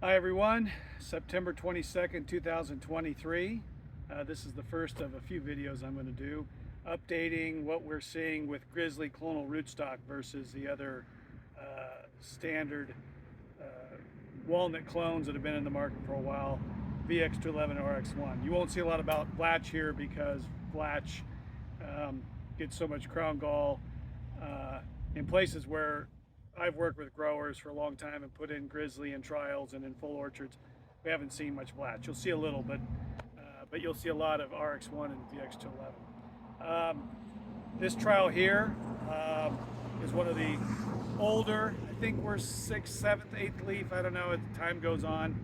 Hi everyone, September 22nd, 2023. This is the first of a few videos I'm going to do updating what we're seeing with Grizzly clonal rootstock versus the other standard walnut clones that have been in the market for a while, VX211 RX1. You won't see a lot about Blatch here because Blatch gets so much crown gall in places where I've worked with growers for a long time and put in Grizzly in trials and in full orchards. We haven't seen much Blatch. You'll see a little, but you'll see a lot of RX1 and VX211. This trial here is one of the older, I think we're 6th, 7th, 8th leaf, I don't know, as time goes on.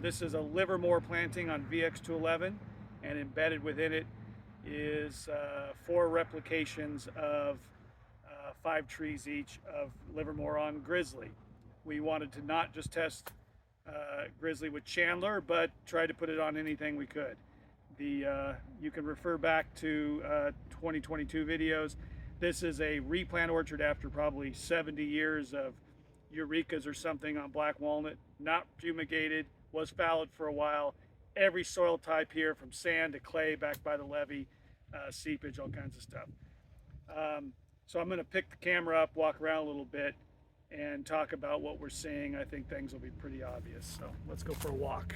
This is a Livermore planting on VX211, and embedded within it is 4 replications of 5 trees each of Livermore on Grizzly. We wanted to not just test Grizzly with Chandler, but try to put it on anything we could. You can refer back to 2022 videos. This is a replant orchard after probably 70 years of eurekas or something on black walnut, not fumigated, was fallowed for a while. Every soil type here, from sand to clay back by the levee, seepage, all kinds of stuff. So I'm going to pick the camera up, walk around a little bit, and talk about what we're seeing. I think things will be pretty obvious. So let's go for a walk.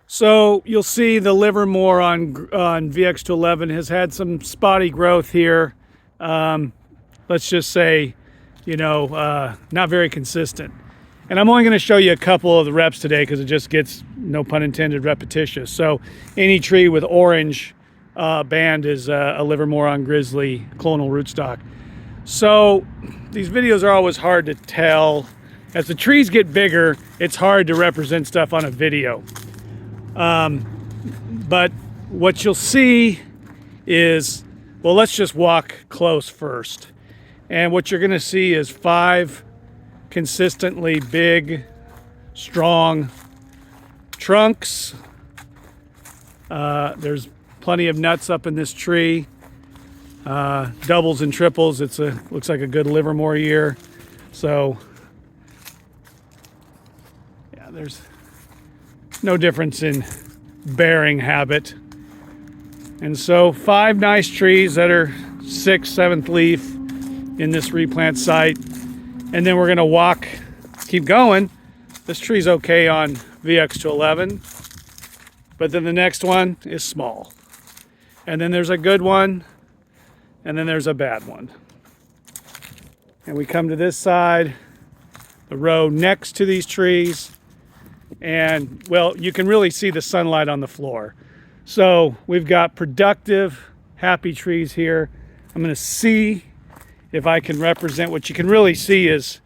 So you'll see the Livermore on VX211 has had some spotty growth here. Let's just say, not very consistent. And I'm only going to show you a couple of the reps today because it just gets, no pun intended, repetitious. So any tree with orange band is a Livermore on Grizzly clonal rootstock. So these videos are always hard to tell. As the trees get bigger, it's hard to represent stuff on a video. But what you'll see is, well, let's just walk close first. And what you're going to see is 5 consistently big, strong trunks. There's plenty of nuts up in this tree. Doubles and triples. Looks like a good Livermore year. So yeah, there's no difference in bearing habit. And so 5 nice trees that are 6th, 7th leaf in this replant site. And then we're going to keep going. This tree's okay on VX211, but then the next one is small. And then there's a good one, and then there's a bad one. And we come to this side, the row next to these trees, and well, you can really see the sunlight on the floor. So we've got productive, happy trees here. I'm going to see if I can represent. What you can really see is,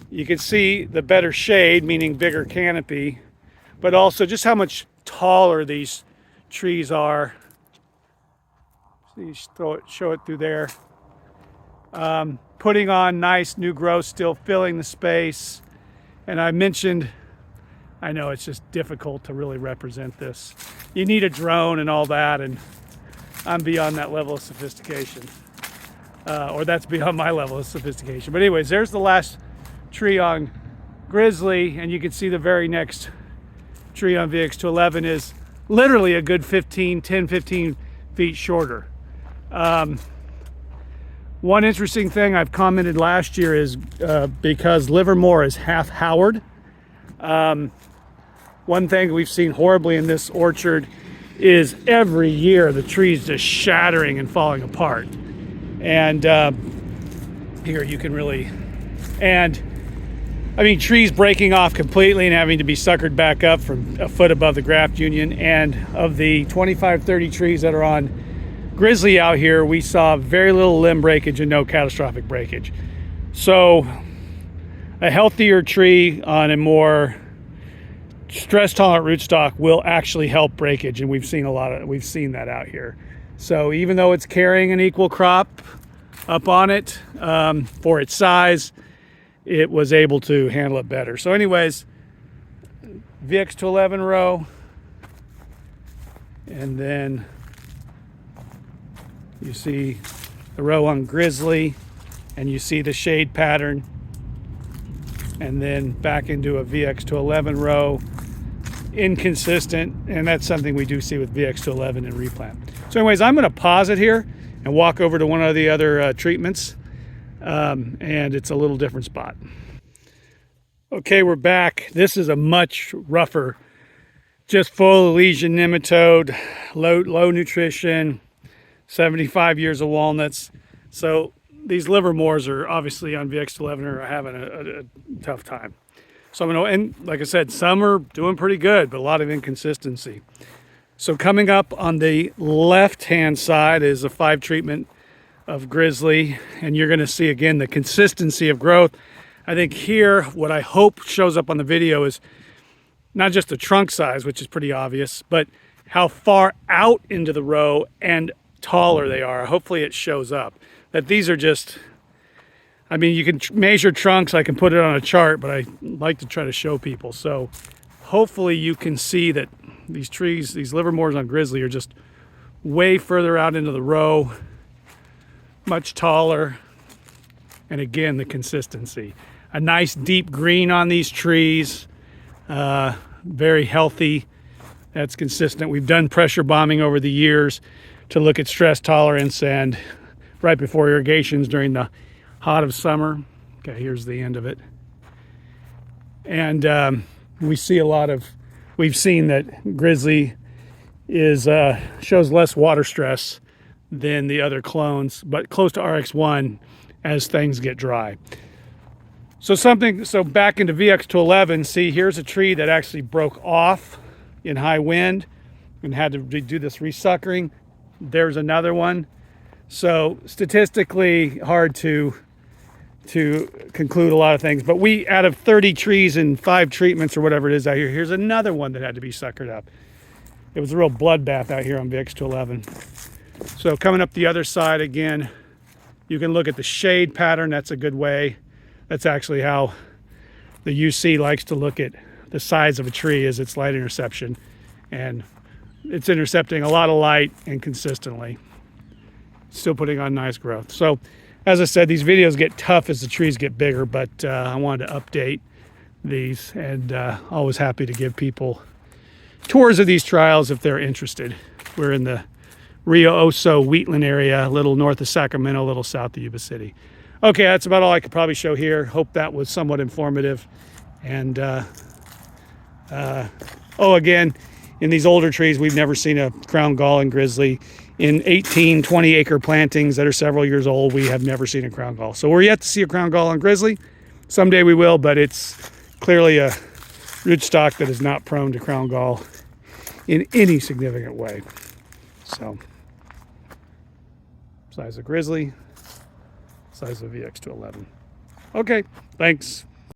you can see the better shade, meaning bigger canopy, but also just how much taller these trees are. So you show it through there. Putting on nice new growth, still filling the space. And I mentioned, I know it's just difficult to really represent this. You need a drone and all that, and I'm beyond that level of sophistication. Or that's beyond my level of sophistication. But anyways, there's the last tree on Grizzly, and you can see the very next tree on VX211 is literally a good 10, 15 feet shorter. One interesting thing I've commented last year is because Livermore is half Howard. One thing we've seen horribly in this orchard is every year the trees just shattering and falling apart. And here you can really, trees breaking off completely and having to be suckered back up from a foot above the graft union. And of the 25, 30 trees that are on Grizzly out here, we saw very little limb breakage and no catastrophic breakage. So a healthier tree on a more stress tolerant rootstock will actually help breakage, and we've seen that out here. So even though it's carrying an equal crop up on it for its size, it was able to handle it better. So anyways, VX211 row, and then you see the row on Grizzly, and you see the shade pattern, and then back into a VX211 row. Inconsistent, and that's something we do see with VX211 and replant. So anyways, I'm going to pause it here and walk over to one of the other treatments, and it's a little different spot. Okay, we're back. This is a much rougher, just full lesion nematode, low nutrition, 75 years of walnuts. So these livermores are obviously on VX211 are having a tough time. So I'm gonna, and like I said, some are doing pretty good, but a lot of inconsistency. So coming up on the left-hand side is a 5 treatment of Grizzly, and you're gonna see again the consistency of growth. I think here, what I hope shows up on the video is not just the trunk size, which is pretty obvious, but how far out into the row and taller they are. Hopefully it shows up. That these are just, I mean, you can measure trunks, I can put it on a chart, but I like to try to show people. So hopefully you can see that these trees, these livermores on Grizzly are just way further out into the row, much taller, and again, the consistency. A nice deep green on these trees, very healthy, that's consistent. We've done pressure bombing over the years to look at stress tolerance, and right before irrigations during the hot of summer. Okay, here's the end of it. And we see a lot of, we've seen that Grizzly is shows less water stress than the other clones, but close to RX1 as things get dry. So back into VX211, see here's a tree that actually broke off in high wind and had to do this resuckering. There's another one. So statistically hard to conclude a lot of things, but we, out of 30 trees and 5 treatments or whatever it is out here, here's another one that had to be suckered up. It was a real bloodbath out here on VX211. So coming up the other side again, you can look at the shade pattern. That's a good way. That's actually how the UC likes to look at the size of a tree, is its light interception, and it's intercepting a lot of light and consistently, still putting on nice growth. So as I said, these videos get tough as the trees get bigger, but I wanted to update these, and always happy to give people tours of these trials if they're interested. We're in the Rio Oso Wheatland area, a little north of Sacramento, a little south of Yuba City. Okay, that's about all I could probably show here. Hope that was somewhat informative. And again, in these older trees, we've never seen a crown gall in Grizzly. In 18, 20 acre plantings that are several years old, we have never seen a crown gall. So we're yet to see a crown gall on Grizzly. Someday we will, but it's clearly a rootstock that is not prone to crown gall in any significant way. So, size of Grizzly, size of VX211. Okay, thanks.